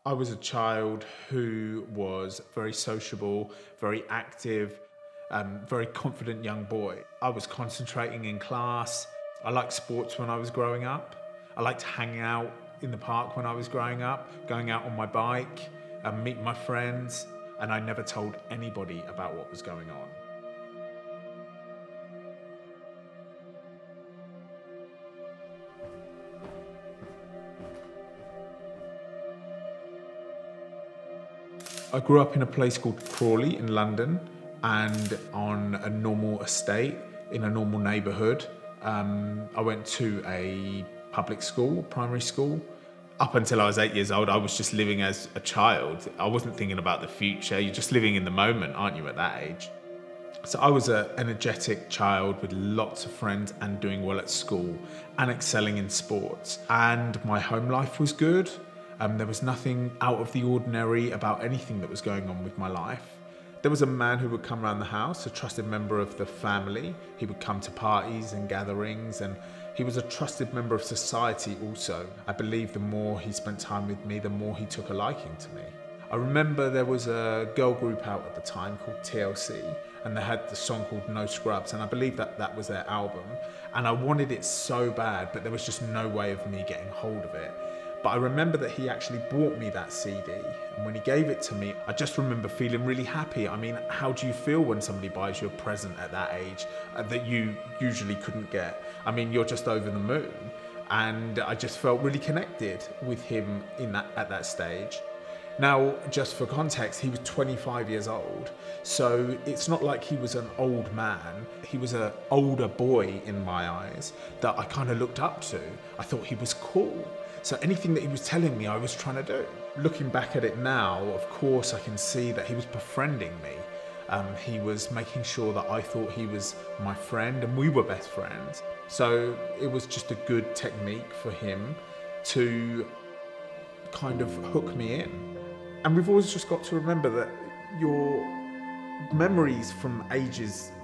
I was a child who was very sociable, very active, very confident young boy. I was concentrating in class. I liked sports when I was growing up. I liked hanging out in the park when I was growing up, going out on my bike, meeting my friends, and I never told anybody about what was going on. I grew up in a place called Crawley in London, and on a normal estate in a normal neighbourhood. I went to a public school, primary school. Up until I was 8 years old, I was just living as a child. I wasn't thinking about the future. You're just living in the moment, aren't you, at that age? So I was an energetic child with lots of friends and doing well at school and excelling in sports. And my home life was good. There was nothing out of the ordinary about anything that was going on with my life. There was a man who would come around the house, a trusted member of the family. He would come to parties and gatherings, and he was a trusted member of society also. I believe the more he spent time with me, the more he took a liking to me. I remember there was a girl group out at the time called TLC, and they had the song called No Scrubs, and I believe that was their album. And I wanted it so bad, but there was just no way of me getting hold of it. But I remember that he actually bought me that CD, and when he gave it to me, I just remember feeling really happy. I mean, how do you feel when somebody buys you a present at that age that you usually couldn't get? I mean, you're just over the moon. And I just felt really connected with him at that stage. Now, just for context, he was 25 years old, so it's not like he was an old man. He was an older boy in my eyes that I kind of looked up to. I thought he was cool. So anything that he was telling me, I was trying to do. Looking back at it now, of course, I can see that he was befriending me. He was making sure that I thought he was my friend and we were best friends. So it was just a good technique for him to kind of hook me in. And we've always just got to remember that your memories from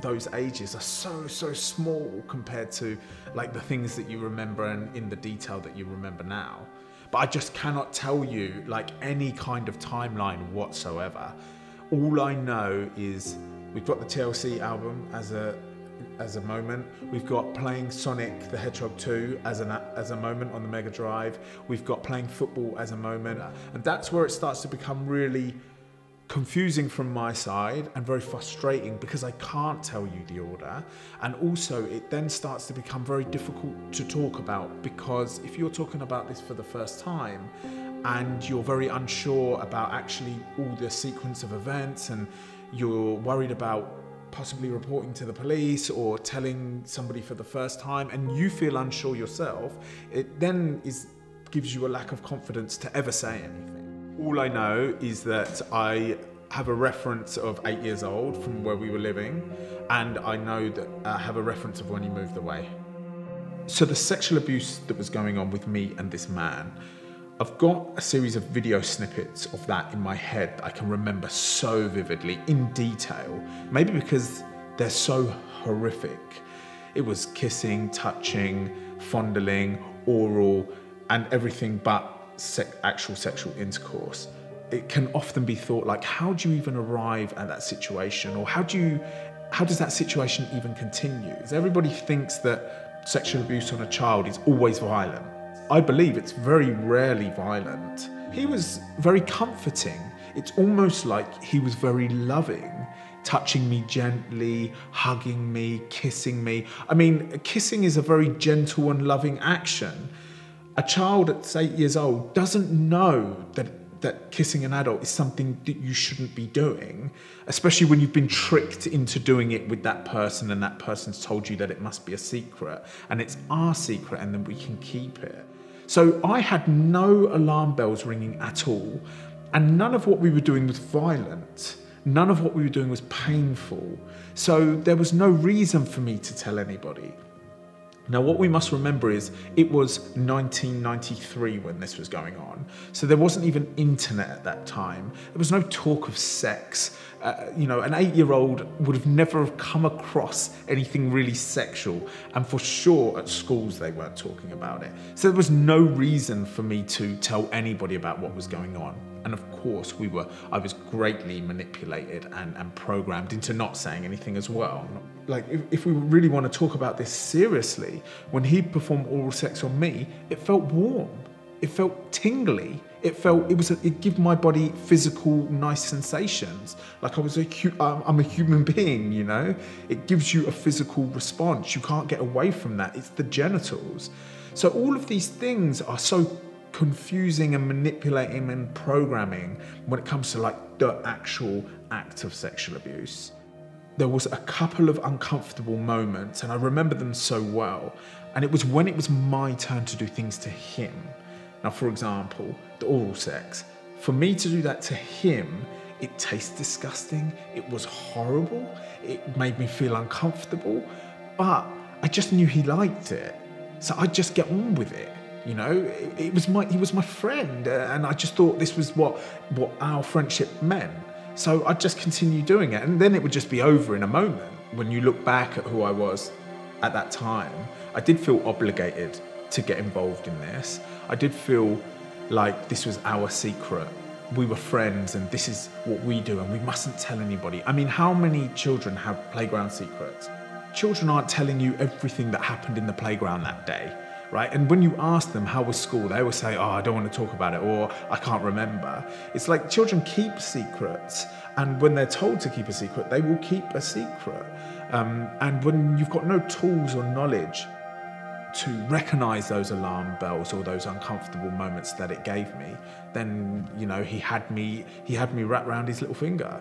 those ages are so small compared to like the things that you remember and in the detail that you remember now. But I just cannot tell you like any kind of timeline whatsoever. All I know is we've got the TLC album as a moment. We've got playing Sonic the Hedgehog 2 as a moment on the Mega Drive. We've got playing football as a moment. And that's where it starts to become really confusing from my side and very frustrating because I can't tell you the order. And also it then starts to become very difficult to talk about, because if you're talking about this for the first time and you're very unsure about actually all the sequence of events, and you're worried about possibly reporting to the police or telling somebody for the first time, and you feel unsure yourself, it then gives you a lack of confidence to ever say anything. All I know is that I have a reference of 8 years old from where we were living, and I know that I have a reference of when he moved away. So the sexual abuse that was going on with me and this man, I've got a series of video snippets of that in my head that I can remember so vividly, in detail, maybe because they're so horrific. It was kissing, touching, fondling, oral, and everything but actual sexual intercourse. It can often be thought like, how do you even arrive at that situation? Or how does that situation even continue? Everybody thinks that sexual abuse on a child is always violent. I believe it's very rarely violent. He was very comforting. It's almost like he was very loving, touching me gently, hugging me, kissing me. I mean, kissing is a very gentle and loving action. A child at 8 years old doesn't know that kissing an adult is something that you shouldn't be doing, especially when you've been tricked into doing it with that person and that person's told you that it must be a secret and it's our secret and then we can keep it. So I had no alarm bells ringing at all, and none of what we were doing was violent. None of what we were doing was painful. So there was no reason for me to tell anybody. Now, what we must remember is it was 1993 when this was going on. So there wasn't even internet at that time. There was no talk of sex. You know, an 8-year-old would have never have come across anything really sexual, and for sure at schools they weren't talking about it. So there was no reason for me to tell anybody about what was going on. And of course I was greatly manipulated and programmed into not saying anything as well. Like if we really want to talk about this seriously, when he performed oral sex on me, it felt warm, it felt tingly, it gave my body physical nice sensations. Like I'm a human being, you know? It gives you a physical response. You can't get away from that. It's the genitals. So all of these things are so confusing and manipulating and programming when it comes to like the actual act of sexual abuse. There was a couple of uncomfortable moments, and I remember them so well. And it was when it was my turn to do things to him. Now, for example, the oral sex. For me to do that to him, it tastes disgusting. It was horrible. It made me feel uncomfortable, but I just knew he liked it. So I'd just get on with it. You know, he was my friend, and I just thought this was what our friendship meant. So I'd just continue doing it, and then it would just be over in a moment. When you look back at who I was at that time, I did feel obligated to get involved in this. I did feel like this was our secret. We were friends, and this is what we do, and we mustn't tell anybody. I mean, how many children have playground secrets? Children aren't telling you everything that happened in the playground that day. Right? And when you ask them how was school, they will say, oh, I don't want to talk about it, or I can't remember. It's like children keep secrets, and when they're told to keep a secret, they will keep a secret. And when you've got no tools or knowledge to recognize those alarm bells or those uncomfortable moments that it gave me, then, you know, he had me wrapped around his little finger.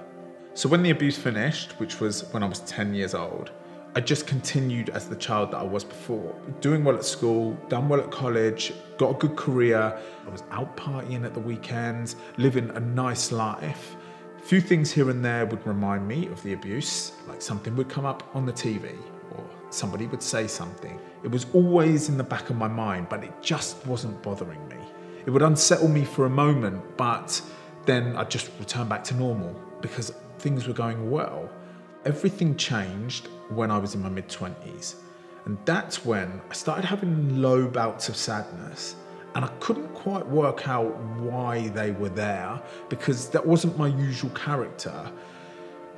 So when the abuse finished, which was when I was 10 years old, I just continued as the child that I was before. Doing well at school, done well at college, got a good career. I was out partying at the weekends, living a nice life. A few things here and there would remind me of the abuse, like something would come up on the TV or somebody would say something. It was always in the back of my mind, but it just wasn't bothering me. It would unsettle me for a moment, but then I'd just return back to normal because things were going well. Everything changed when I was in my mid-20s, and that's when I started having low bouts of sadness, and I couldn't quite work out why they were there because that wasn't my usual character.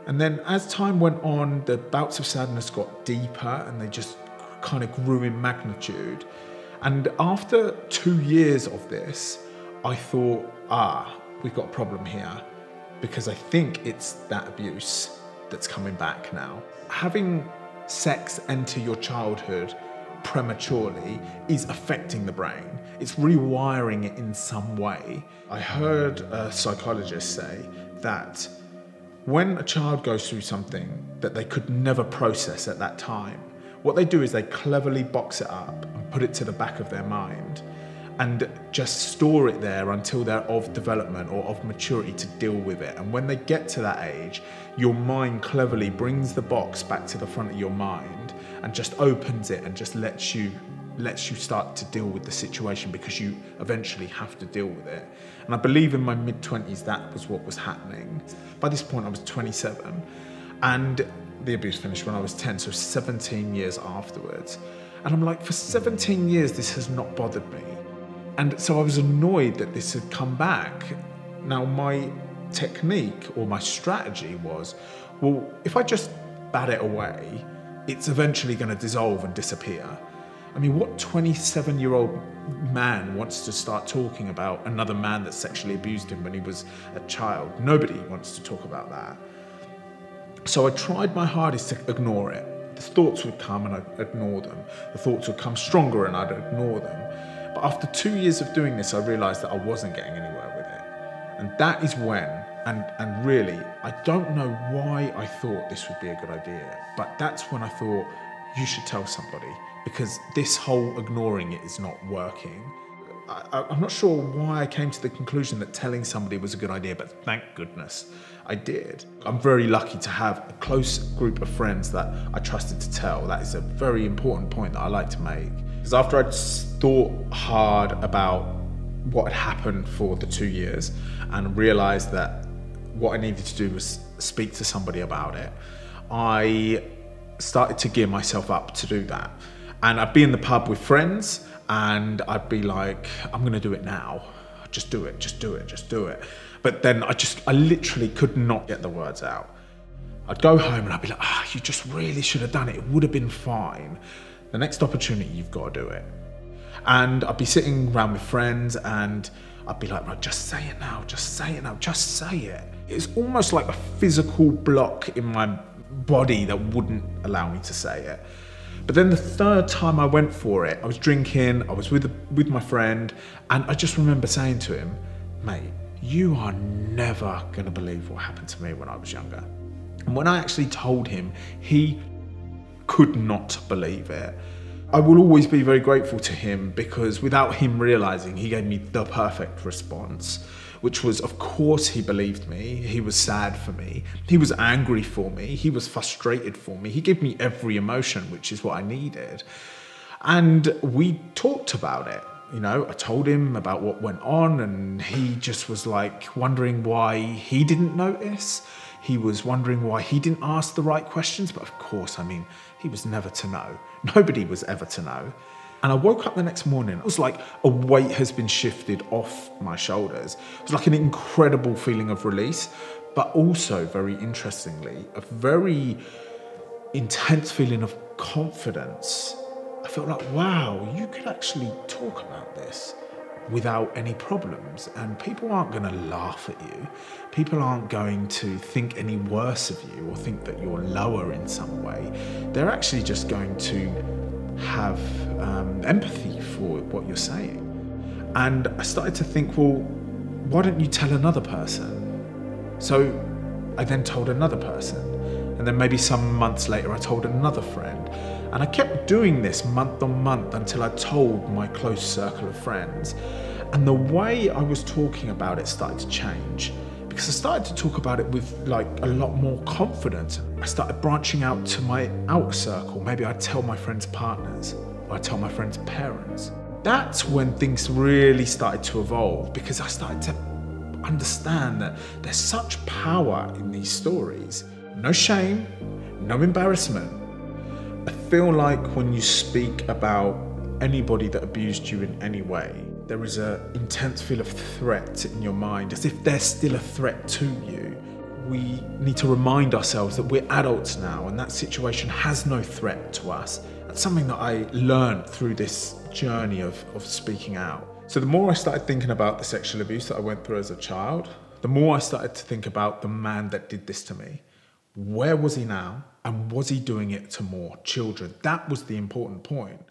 And then as time went on, the bouts of sadness got deeper and they just kind of grew in magnitude. And after 2 years of this, I thought, we've got a problem here, because I think it's that abuse that's coming back now. Having sex enter your childhood prematurely is affecting the brain. It's rewiring it in some way. I heard a psychologist say that when a child goes through something that they could never process at that time, what they do is they cleverly box it up and put it to the back of their mind and just store it there until they're of development or of maturity to deal with it. And when they get to that age, your mind cleverly brings the box back to the front of your mind and just opens it and just lets you start to deal with the situation because you eventually have to deal with it. And I believe in my mid-20s that was what was happening. By this point I was 27 and the abuse finished when I was 10, so 17 years afterwards. And I'm like, for 17 years this has not bothered me. And so I was annoyed that this had come back. Now my technique or my strategy was, well, if I just bat it away, it's eventually going to dissolve and disappear. I mean, what 27-year-old man wants to start talking about another man that sexually abused him when he was a child? Nobody wants to talk about that. So I tried my hardest to ignore it. The thoughts would come and I'd ignore them. The thoughts would come stronger and I'd ignore them. But after 2 years of doing this, I realized that I wasn't getting anywhere with it. And that is when, and really, I don't know why I thought this would be a good idea, but that's when I thought, you should tell somebody, because this whole ignoring it is not working. I'm not sure why I came to the conclusion that telling somebody was a good idea, but thank goodness I did. I'm very lucky to have a close group of friends that I trusted to tell. That is a very important point that I like to make. Because after I'd thought hard about what had happened for the 2 years and realised that what I needed to do was speak to somebody about it, I started to gear myself up to do that. And I'd be in the pub with friends and I'd be like, I'm gonna do it now. Just do it, just do it, just do it. But then I literally could not get the words out. I'd go home and I'd be like, you just really should have done it. It would have been fine. The next opportunity, you've got to do it. And I'd be sitting around with friends and I'd be like, right, just say it now, just say it now, just say it. It's almost like a physical block in my body that wouldn't allow me to say it. But then the third time I went for it, I was drinking, I was with my friend, and I just remember saying to him, mate, you are never gonna believe what happened to me when I was younger. And when I actually told him, he could not believe it. I will always be very grateful to him because without him realizing, he gave me the perfect response, which was, of course, he believed me. He was sad for me. He was angry for me. He was frustrated for me. He gave me every emotion, which is what I needed. And we talked about it. You know, I told him about what went on and he just was like wondering why he didn't notice. He was wondering why he didn't ask the right questions. But of course, I mean, he was never to know. Nobody was ever to know. And I woke up the next morning, it was like a weight has been shifted off my shoulders. It was like an incredible feeling of release, but also, very interestingly, a very intense feeling of confidence. I felt like, wow, you could actually talk about this without any problems, and people aren't going to laugh at you. People aren't going to think any worse of you or think that you're lower in some way. They're actually just going to have empathy for what you're saying. And I started to think, well, why don't you tell another person? So I then told another person, and then maybe some months later I told another friend, and I kept doing this month on month until I told my close circle of friends. And the way I was talking about it started to change, because I started to talk about it with like a lot more confidence. I started branching out to my outer circle. Maybe I'd tell my friends' partners, or I'd tell my friends' parents. That's when things really started to evolve, because I started to understand that there's such power in these stories. No shame, no embarrassment. I feel like when you speak about anybody that abused you in any way, there is an intense feel of threat in your mind, as if they're still a threat to you. We need to remind ourselves that we're adults now and that situation has no threat to us. That's something that I learned through this journey of speaking out. So the more I started thinking about the sexual abuse that I went through as a child, the more I started to think about the man that did this to me. Where was he now? And was he doing it to more children? That was the important point.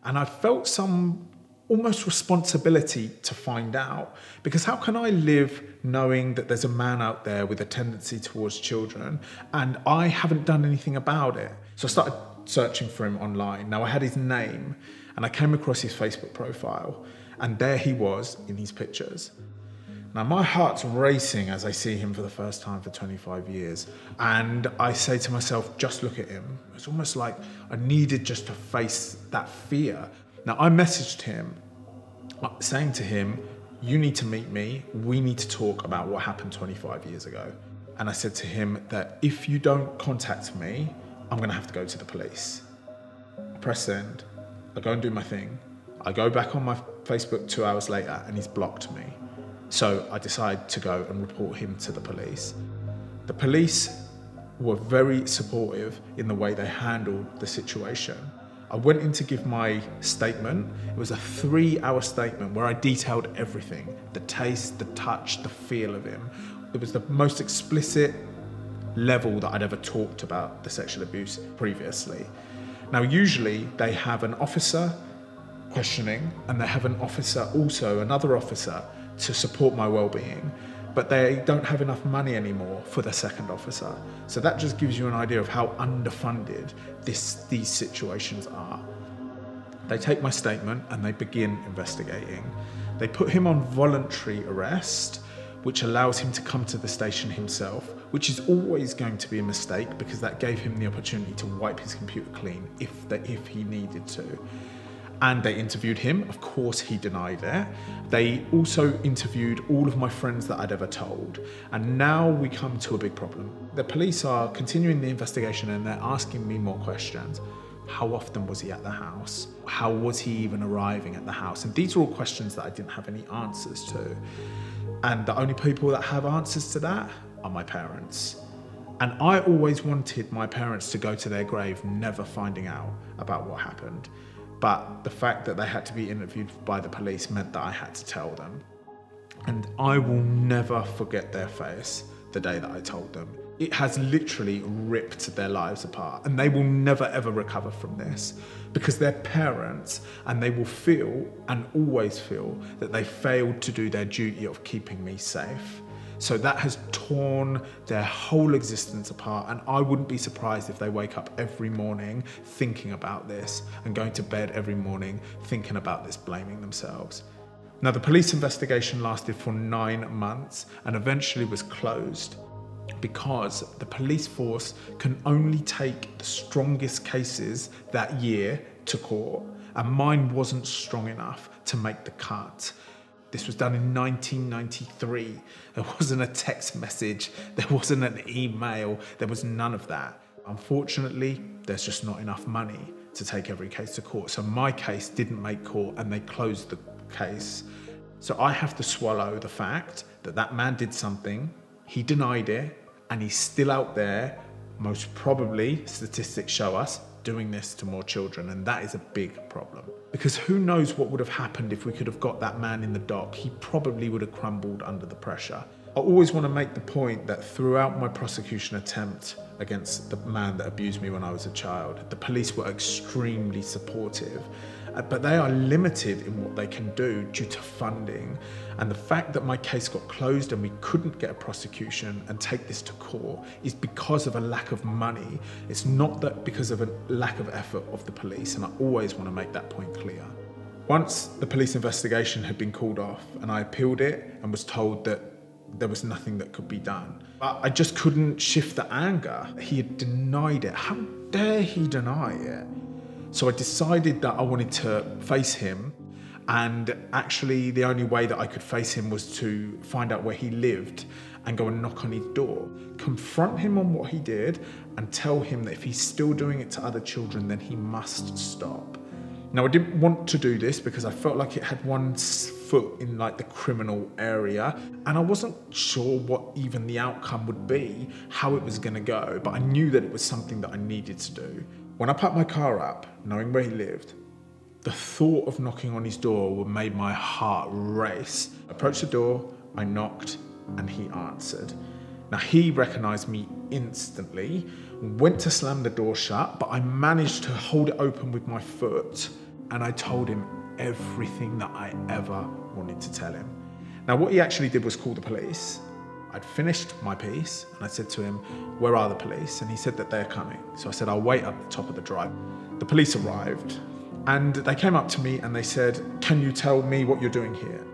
And I felt some almost responsibility to find out, because how can I live knowing that there's a man out there with a tendency towards children and I haven't done anything about it? So I started searching for him online. Now I had his name and I came across his Facebook profile, and there he was in his pictures. Now my heart's racing as I see him for the first time for 25 years. And I say to myself, just look at him. It's almost like I needed just to face that fear. Now I messaged him saying to him, you need to meet me. We need to talk about what happened 25 years ago. And I said to him that if you don't contact me, I'm gonna have to go to the police. I press send, I go and do my thing. I go back on my Facebook 2 hours later and he's blocked me. So I decide to go and report him to the police. The police were very supportive in the way they handled the situation. I went in to give my statement. It was a 3-hour statement where I detailed everything: the taste, the touch, the feel of him. It was the most explicit level that I'd ever talked about the sexual abuse previously. Now, usually they have an officer questioning and they have an officer, also another officer, to support my well-being, but they don't have enough money anymore for the second officer. So that just gives you an idea of how underfunded these situations are. They take my statement and they begin investigating. They put him on voluntary arrest, which allows him to come to the station himself, which is always going to be a mistake because that gave him the opportunity to wipe his computer clean if he needed to. And they interviewed him. Of course, he denied it. They also interviewed all of my friends that I'd ever told. And now we come to a big problem. The police are continuing the investigation and they're asking me more questions. How often was he at the house? How was he even arriving at the house? And these are all questions that I didn't have any answers to. And the only people that have answers to that are my parents. And I always wanted my parents to go to their grave never finding out about what happened. But the fact that they had to be interviewed by the police meant that I had to tell them. And I will never forget their face the day that I told them. It has literally ripped their lives apart, and they will never ever recover from this because they're parents and they will feel and always feel that they failed to do their duty of keeping me safe. So that has torn their whole existence apart, and I wouldn't be surprised if they wake up every morning thinking about this and going to bed every morning thinking about this, blaming themselves. Now, the police investigation lasted for 9 months and eventually was closed because the police force can only take the strongest cases that year to court, and mine wasn't strong enough to make the cut. This was done in 1993. There wasn't a text message, there wasn't an email, there was none of that. Unfortunately, there's just not enough money to take every case to court. So my case didn't make court and they closed the case. So I have to swallow the fact that that man did something, he denied it, and he's still out there, most probably, statistics show us, doing this to more children, and that is a big problem. Because who knows what would have happened if we could have got that man in the dock. He probably would have crumbled under the pressure. I always want to make the point that throughout my prosecution attempt against the man that abused me when I was a child, the police were extremely supportive, but they are limited in what they can do due to funding. And the fact that my case got closed and we couldn't get a prosecution and take this to court is because of a lack of money. It's not that because of a lack of effort of the police, and I always want to make that point clear. Once the police investigation had been called off and I appealed it and was told that there was nothing that could be done, but I just couldn't shift the anger. He had denied it. How dare he deny it? So I decided that I wanted to face him, and actually the only way that I could face him was to find out where he lived and go and knock on his door, confront him on what he did and tell him that if he's still doing it to other children, then he must stop. Now, I didn't want to do this because I felt like it had one foot in like the criminal area, and I wasn't sure what even the outcome would be, how it was going to go, but I knew that it was something that I needed to do. When I packed my car up, knowing where he lived, the thought of knocking on his door made my heart race. I approached the door, I knocked, and he answered. Now, he recognized me instantly, went to slam the door shut, but I managed to hold it open with my foot, and I told him everything that I ever wanted to tell him. Now, what he actually did was call the police. I'd finished my piece, and I said to him, "Where are the police?" And he said that they're coming. So I said, "I'll wait up the top of the drive." The police arrived, and they came up to me and they said, "Can you tell me what you're doing here?"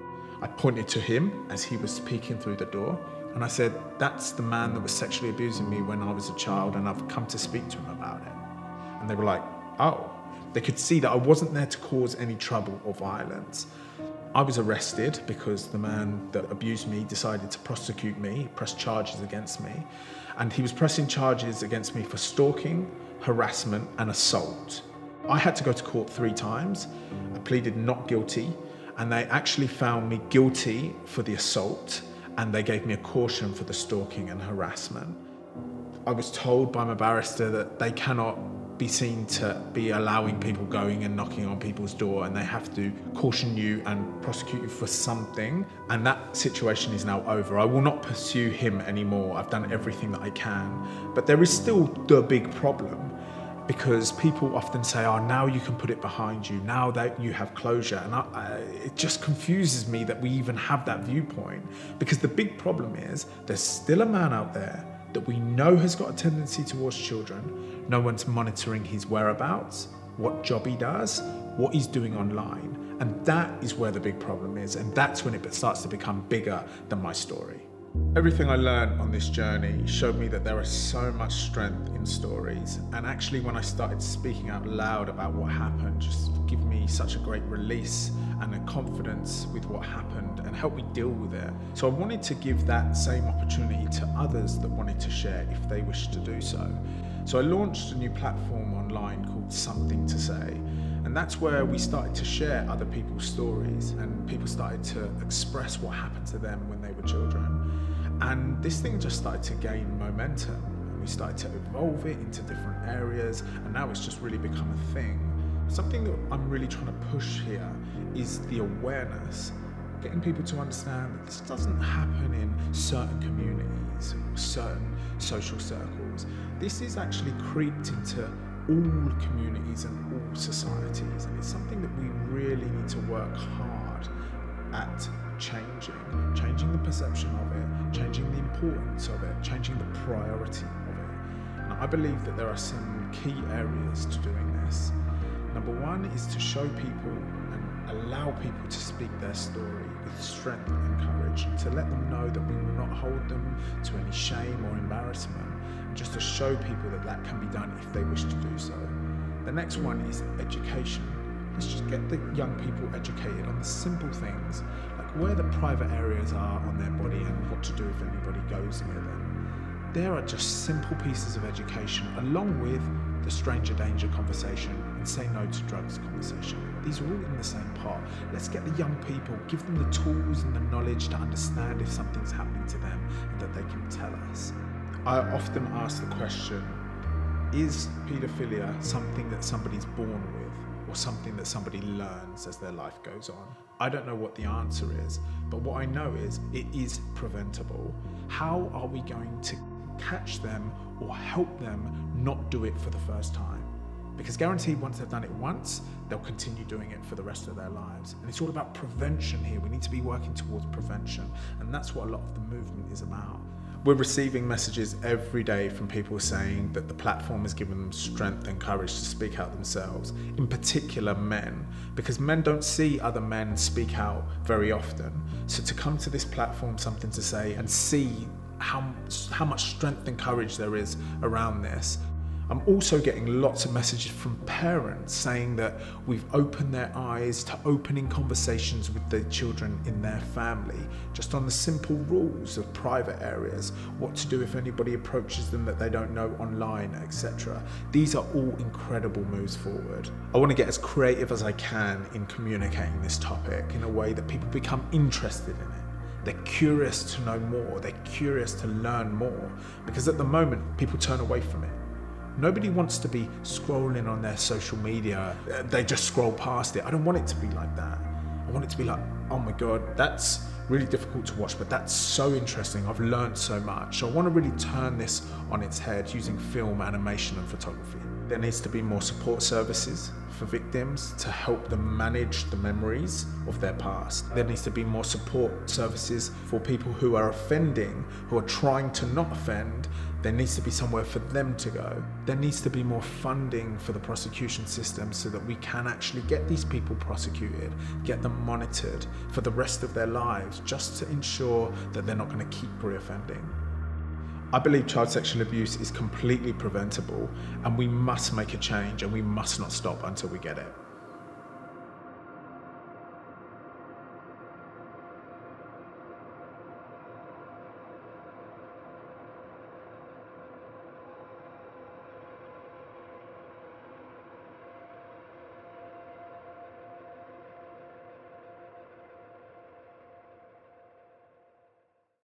I pointed to him as he was peeking through the door, and I said, "That's the man that was sexually abusing me when I was a child, and I've come to speak to him about it." And they were like, "Oh." They could see that I wasn't there to cause any trouble or violence. I was arrested because the man that abused me decided to prosecute me, press charges against me, and he was pressing charges against me for stalking, harassment, and assault. I had to go to court 3 times. I pleaded not guilty, and they actually found me guilty for the assault, and they gave me a caution for the stalking and harassment. I was told by my barrister that they cannot be seen to be allowing people going and knocking on people's door, and they have to caution you and prosecute you for something, and that situation is now over. I will not pursue him anymore. I've done everything that I can, but there is still the big problem, because people often say, "Oh, now you can put it behind you, now that you have closure," and it just confuses me that we even have that viewpoint, because the big problem is there's still a man out there that we know has got a tendency towards children. No one's monitoring his whereabouts, what job he does, what he's doing online. And that is where the big problem is. And that's when it starts to become bigger than my story. Everything I learned on this journey showed me that there is so much strength in stories, and actually when I started speaking out loud about what happened, just gave me such a great release and a confidence with what happened and helped me deal with it. So I wanted to give that same opportunity to others that wanted to share if they wished to do so. So I launched a new platform online called Something to Say, and that's where we started to share other people's stories, and people started to express what happened to them when they were children. And this thing just started to gain momentum, and we started to evolve it into different areas, and now it's just really become a thing. Something that I'm really trying to push here is the awareness, getting people to understand that this doesn't happen in certain communities or certain social circles. This is actually creeped into all communities and all societies, and it's something that we really need to work hard at changing the perception of it, changing the importance of it, changing the priority of it. And I believe that there are some key areas to doing this. Number one is to show people and allow people to speak their story with strength and courage, to let them know that we will not hold them to any shame or embarrassment, and just to show people that that can be done if they wish to do so. The next one is education. Let's just get the young people educated on the simple things, like where the private areas are on their body and what to do if anybody goes near them. There are just simple pieces of education, along with the stranger danger conversation and say no to drugs conversation. These are all in the same pot. Let's get the young people, give them the tools and the knowledge to understand if something's happening to them and that they can tell us. I often ask the question, is paedophilia something that somebody's born with, or something that somebody learns as their life goes on? I don't know what the answer is, but what I know is it is preventable. How are we going to catch them or help them not do it for the first time? Because guaranteed once they've done it once, they'll continue doing it for the rest of their lives. And it's all about prevention here. We need to be working towards prevention, and that's what a lot of the movement is about. We're receiving messages every day from people saying that the platform has given them strength and courage to speak out themselves, in particular men, because men don't see other men speak out very often. So to come to this platform, Something to Say, and see how much strength and courage there is around this. I'm also getting lots of messages from parents saying that we've opened their eyes to opening conversations with their children in their family, just on the simple rules of private areas, what to do if anybody approaches them that they don't know online, etc. These are all incredible moves forward. I want to get as creative as I can in communicating this topic in a way that people become interested in it. They're curious to know more, they're curious to learn more, because at the moment people turn away from it. Nobody wants to be scrolling on their social media. They just scroll past it. I don't want it to be like that. I want it to be like, oh my God, that's really difficult to watch, but that's so interesting. I've learned so much. So I want to really turn this on its head using film, animation, and photography. There needs to be more support services for victims to help them manage the memories of their past. There needs to be more support services for people who are offending, who are trying to not offend. There needs to be somewhere for them to go. There needs to be more funding for the prosecution system so that we can actually get these people prosecuted, get them monitored for the rest of their lives, just to ensure that they're not going to keep reoffending. I believe child sexual abuse is completely preventable, and we must make a change, and we must not stop until we get it.